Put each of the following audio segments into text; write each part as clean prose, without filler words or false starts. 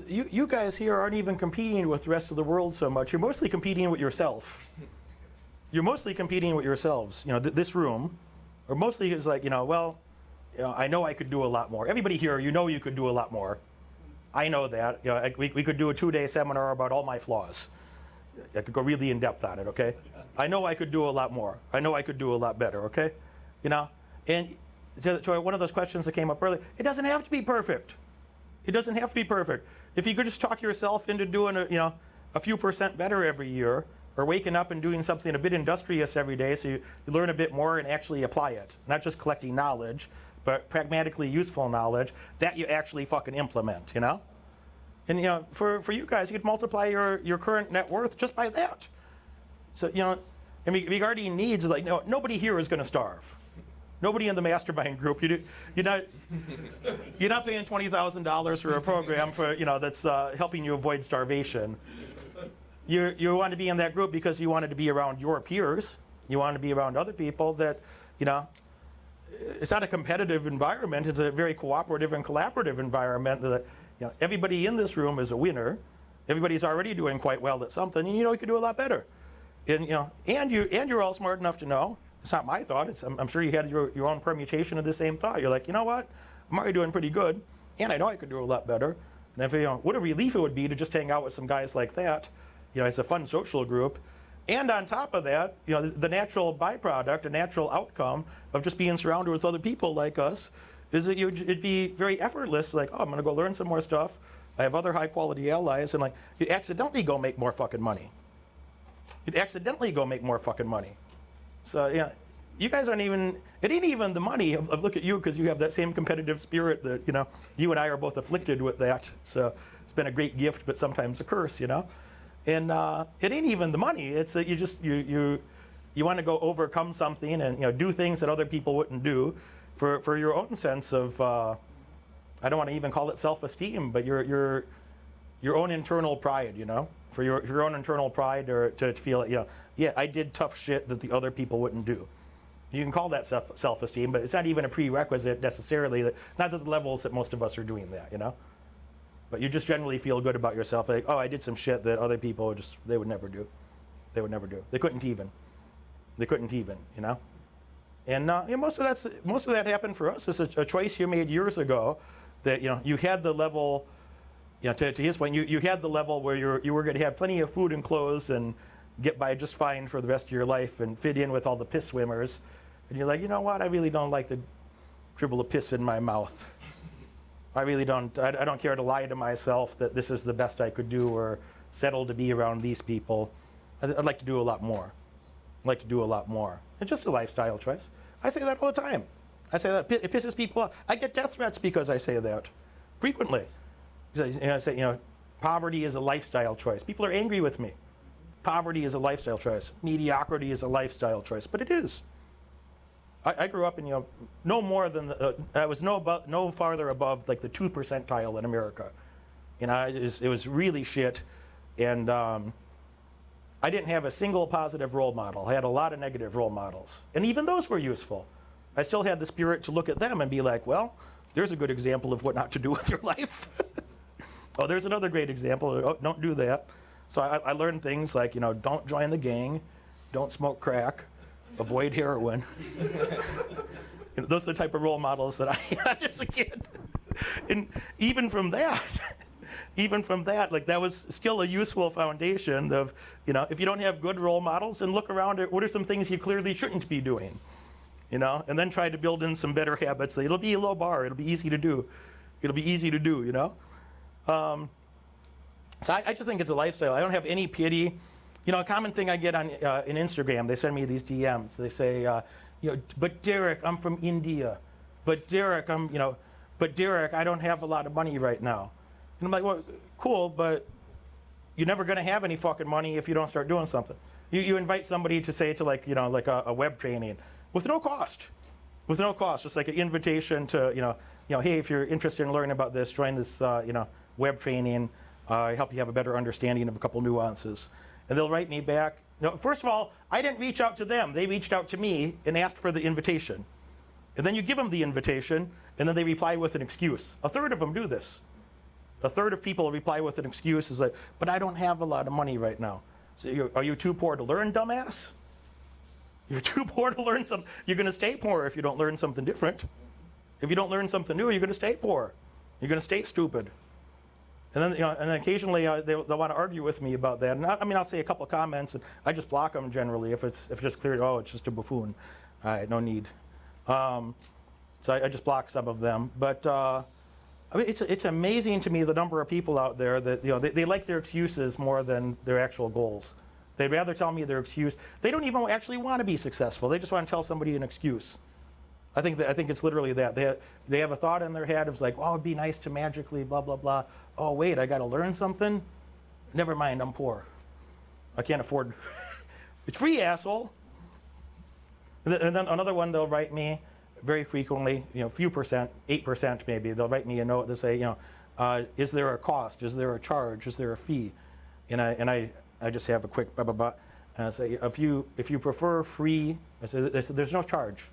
You guys here aren't even competing with the rest of the world so much. You're mostly competing with yourself. You're mostly competing with yourselves. This room, or mostly is like, well, I know I could do a lot more. Everybody here, you could do a lot more. I know that. We could do a 2-day seminar about all my flaws. I could go really in depth on it, okay? I know I could do a lot more. I know I could do a lot better, okay? And to one of those questions that came up earlier, it doesn't have to be perfect. It doesn't have to be perfect. If you could just talk yourself into doing a few % better every year, or waking up and doing something a bit industrious every day so you learn a bit more and actually apply it. Not just collecting knowledge, but pragmatically useful knowledge that you actually fucking implement, And for you guys, you could multiply your current net worth just by that. So, regarding needs, like, nobody here is gonna starve. Nobody in the mastermind group, you're not paying $20,000 for a program that's helping you avoid starvation. You want to be in that group because you wanted to be around your peers. You want to be around other people that, it's not a competitive environment. It's a very cooperative and collaborative environment that, everybody in this room is a winner. Everybody's already doing quite well at something, and you could do a lot better. And and you're all smart enough to know. It's not my thought. I'm sure you had your own permutation of the same thought. You're like, you know what? I'm already doing pretty good, and I know I could do a lot better. And if what a relief it would be to just hang out with some guys like that. It's a fun social group. And on top of that, the natural byproduct, a natural outcome of just being surrounded with other people like us is that it'd be very effortless, like, oh, I'm gonna go learn some more stuff. I have other high quality allies, and like, you accidentally go make more fucking money. You'd accidentally go make more fucking money. So you guys aren't even, it ain't even the money of look at you, because you have that same competitive spirit that, you and I are both afflicted with that. So it's been a great gift, but sometimes a curse, And it ain't even the money. It's that you want to go overcome something and do things that other people wouldn't do for your own sense of I don't want to even call it self-esteem, but your own internal pride. For your own internal pride, or to feel yeah, I did tough shit that the other people wouldn't do. You can call that self-esteem, but it's not even a prerequisite necessarily. Not at the levels that most of us are doing that. But you just generally feel good about yourself, like, oh, I did some shit that other people they would never do. They would never do. They couldn't even. And most of that happened for us. It's a choice you made years ago that you had the level. To his point, you had the level where you were going to have plenty of food and clothes and get by just fine for the rest of your life and fit in with all the piss swimmers. And you're like, you know what? I really don't like the dribble of piss in my mouth. I really don't. I don't care to lie to myself that this is the best I could do, or settle to be around these people. I'd like to do a lot more. It's just a lifestyle choice. I say that all the time. I say that it pisses people off. I get death threats because I say that frequently. I say, poverty is a lifestyle choice. People are angry with me. Poverty is a lifestyle choice. Mediocrity is a lifestyle choice, but it is. I grew up in, no more than, I was no farther above like the 2 percentile in America. It was really shit, and I didn't have a single positive role model. I had a lot of negative role models, and even those were useful. I still had the spirit to look at them and be like, well, there's a good example of what not to do with your life. Oh, there's another great example. Oh, don't do that. So I learned things like, don't join the gang, don't smoke crack, avoid heroin. Those are the type of role models that I had as a kid. And even from that, like, that was still a useful foundation of, if you don't have good role models, then look around at what are some things you clearly shouldn't be doing, and then try to build in some better habits. It'll be a low bar. It'll be easy to do. So I just think it's a lifestyle. I don't have any pity. A common thing I get on in Instagram, they send me these DMs. They say, but Derek, I'm from India. But Derek, I don't have a lot of money right now. And I'm like, well, cool, but you're never going to have any fucking money if you don't start doing something. You invite somebody to say to like a web training with no cost, just like an invitation to, hey, if you're interested in learning about this, join this, web training. I help you have a better understanding of a couple nuances. And they'll write me back. First of all, I didn't reach out to them. They reached out to me and asked for the invitation. And then you give them the invitation, and then they reply with an excuse. A third of them do this. A third of people reply with an excuse is like, but I don't have a lot of money right now. So are you too poor to learn, dumbass? You're too poor to learn something. You're going to stay poor if you don't learn something different. If you don't learn something new, you're going to stay poor. You're going to stay stupid. And then, and occasionally they'll want to argue with me about that. And I'll say a couple of comments, and I just block them generally if it's just clear. Oh, it's just a buffoon. No need. So I just block some of them. But it's amazing to me the number of people out there that they like their excuses more than their actual goals. They'd rather tell me their excuse. They don't even actually want to be successful. They just want to tell somebody an excuse. I think it's literally that. They have a thought in their head of like, oh, it'd be nice to magically blah, blah, blah. Oh, wait, I got to learn something? Never mind, I'm poor. I can't afford. It's free, asshole. And then another one, they'll write me very frequently, a few percent, 8% maybe. They'll write me a note to say, is there a cost? Is there a charge? Is there a fee? And I just have a quick blah, blah, blah. And I say, if you prefer free, I say, there's no charge.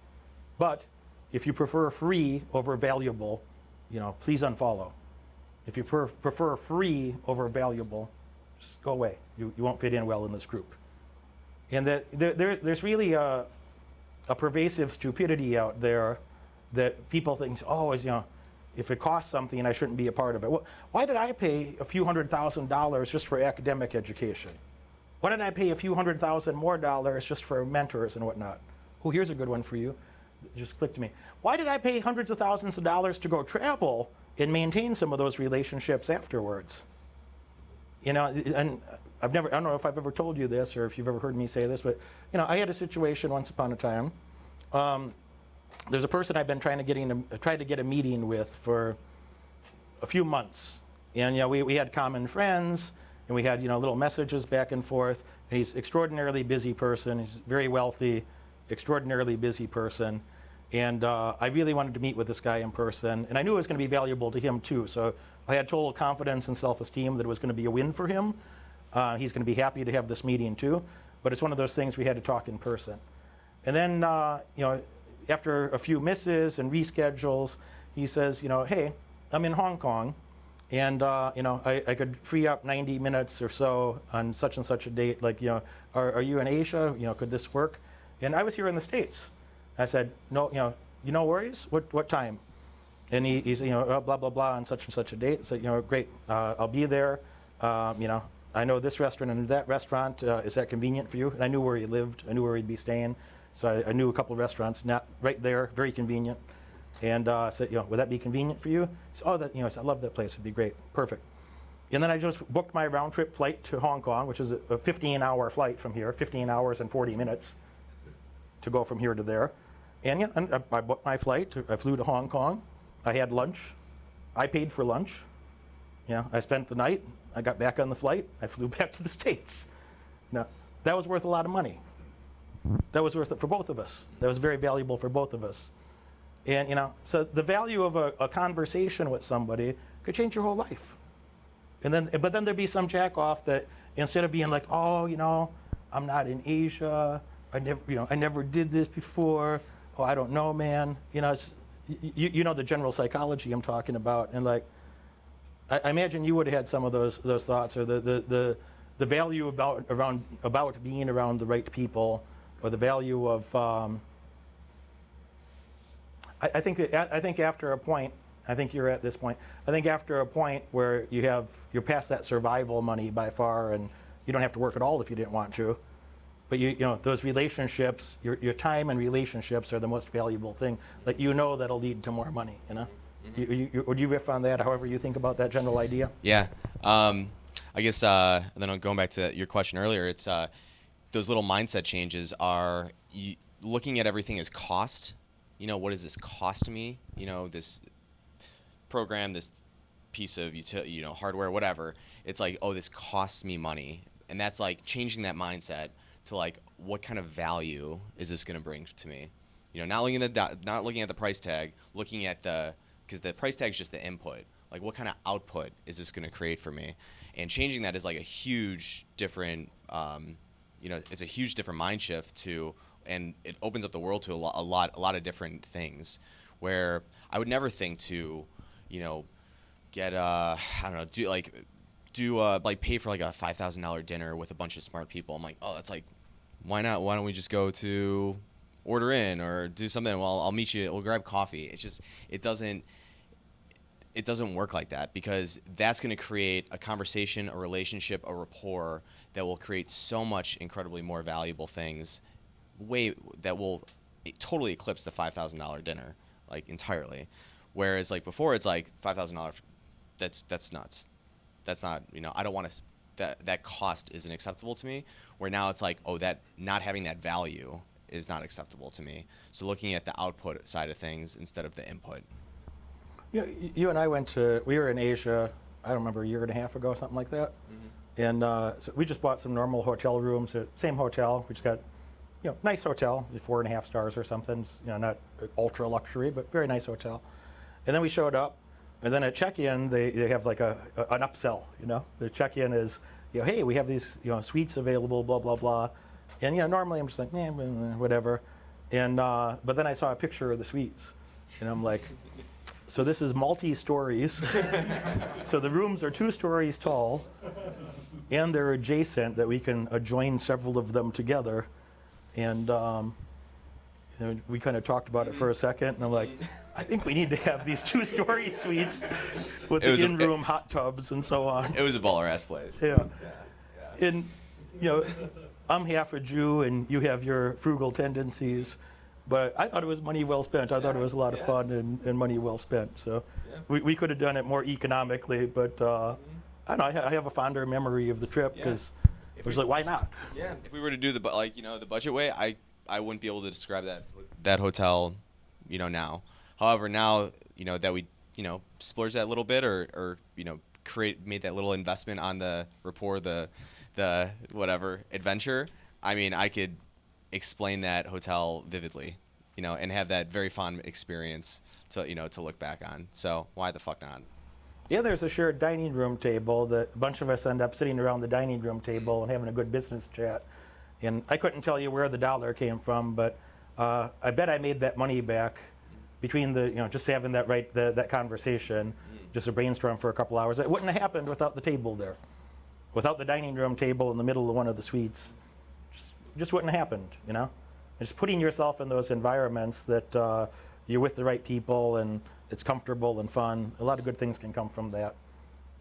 But if you prefer free over valuable, please unfollow. If you prefer free over valuable, just go away. You won't fit in well in this group. And there's really a pervasive stupidity out there that people think, oh, if it costs something, I shouldn't be a part of it. Well, why did I pay a few $100,000 just for academic education? Why did I pay a few $100,000 more just for mentors and whatnot? Oh, here's a good one for you. Just click to me. Why did I pay hundreds of thousands of dollars to go travel and maintain some of those relationships afterwards? And I don't know if I've ever told you this or if you've ever heard me say this, but I had a situation once upon a time. There's a person I've been trying to get a meeting with for a few months, and we had common friends, and we had little messages back and forth. And he's an extraordinarily busy person. He's very wealthy, extraordinarily busy person. And I really wanted to meet with this guy in person. And I knew it was going to be valuable to him, too. So I had total confidence and self-esteem that it was going to be a win for him. He's going to be happy to have this meeting, too. But it's one of those things we had to talk in person. And then, after a few misses and reschedules, he says, hey, I'm in Hong Kong. And, I could free up 90 minutes or so on such and such a date. Like, are you in Asia? Could this work? And I was here in the States. I said, no, no worries. What time? And he's, blah, blah, blah, on such and such a date. So, great, I'll be there. I know this restaurant and that restaurant. Is that convenient for you? And I knew where he lived. I knew where he'd be staying. So I knew a couple of restaurants, not right there, very convenient. And I said, would that be convenient for you? He said, oh, I said, I love that place. It'd be great. Perfect. And then I just booked my round trip flight to Hong Kong, which is a 15-hour flight from here, 15 hours and 40 minutes to go from here to there. And I booked my flight. I flew to Hong Kong. I had lunch. I paid for lunch. I spent the night. I got back on the flight. I flew back to the States. That was worth a lot of money. That was worth it for both of us. That was very valuable for both of us. And, so the value of a conversation with somebody could change your whole life. But then there'd be some jack off that instead of being like, oh, I'm not in Asia. I never did this before. Oh, I don't know, man. You know the general psychology I'm talking about. And like, I imagine you would have had some of those thoughts, or the value about being around the right people, or the value of. I think after a point, I think you're at this point. I think after a point where you're past that survival money by far, and you don't have to work at all if you didn't want to. But those relationships, your time and relationships are the most valuable thing. Like that'll lead to more money. Would you riff on that? However you think about that general idea? Yeah, I guess. Then going back to your question earlier, it's those little mindset changes are looking at everything as cost. What does this cost me? This program, this piece of hardware, whatever. It's like, oh, this costs me money, and that's like changing that mindset to like, what kind of value is this going to bring to me? Not looking at the price tag, looking at because the price tag is just the input. Like, what kind of output is this going to create for me? And changing that is like a huge different, it's a huge different mind shift and it opens up the world to a lot of different things, where I would never think to, get I don't know, do pay for like a $5,000 dinner with a bunch of smart people. I'm like, oh, that's like, why not? Why don't we just go to order in or do something? Well, I'll meet you. We'll grab coffee. It's just it doesn't work like that, because that's going to create a conversation, a relationship, a rapport that will create so much incredibly more valuable things, that will totally eclipse the $5,000 dinner, like, entirely. Whereas like before, it's like $5,000. That's nuts. That's not, I don't want to. That cost isn't acceptable to me. Where now it's like, oh, that not having that value is not acceptable to me. So looking at the output side of things instead of the input. Yeah, you and I we were in Asia, I don't remember, a year and a half ago, something like that. Mm-hmm. And so we just bought some normal hotel rooms, same hotel. We just got, nice hotel, 4.5 stars or something. It's, not ultra luxury, but very nice hotel. And then we showed up, and then at check-in, they have like an upsell, The check-in is, hey, we have these, suites available, blah, blah, blah. And, normally I'm just like, whatever. And, but then I saw a picture of the suites, and I'm like, so this is multi-stories. So the rooms are 2 stories tall, and they're adjacent, that we can join several of them together. And we kind of talked about it for a second, and I'm like, I think we need to have these 2-story suites with the in-room hot tubs and so on. It was a baller-ass place. Yeah. And, I'm half a Jew, and you have your frugal tendencies. But I thought it was money well spent. I thought it was a lot of fun and money well spent. So we could have done it more economically, but I don't know, I have a fonder memory of the trip, because it was like, why not? Yeah. If we were to do the budget way, I wouldn't be able to describe that hotel, now. However, now, that we, splurged that little bit or made that little investment on the rapport, the whatever adventure. I mean, I could explain that hotel vividly, and have that very fun experience to look back on. So why the fuck not? Yeah, there's a shared dining room table that a bunch of us end up sitting around the dining room table and having a good business chat. And I couldn't tell you where the dollar came from, but I bet I made that money back between the, just having that conversation, just a brainstorm for a couple hours. It wouldn't have happened without the table there. Without the dining room table in the middle of one of the suites. Just wouldn't have happened, Just putting yourself in those environments that you're with the right people and it's comfortable and fun. A lot of good things can come from that.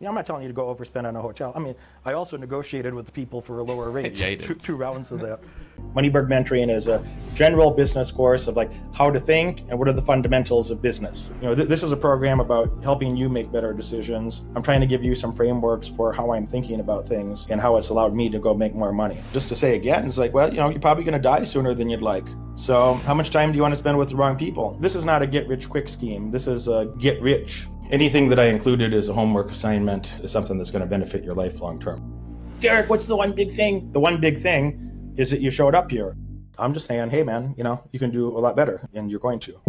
I'm not telling you to go overspend on a hotel. I mean, I also negotiated with the people for a lower rate. Yeah, you did. Two rounds of that. Moneyberg Mentoring is a general business course of like how to think and what are the fundamentals of business. This is a program about helping you make better decisions. I'm trying to give you some frameworks for how I'm thinking about things and how it's allowed me to go make more money. Just to say again, it's like, well, you're probably going to die sooner than you'd like. So how much time do you want to spend with the wrong people? This is not a get rich quick scheme. This is a get rich. Anything that I included as a homework assignment is something that's going to benefit your life long term. Derek, what's the one big thing? The one big thing is that you showed up here. I'm just saying, hey man, you can do a lot better, and you're going to.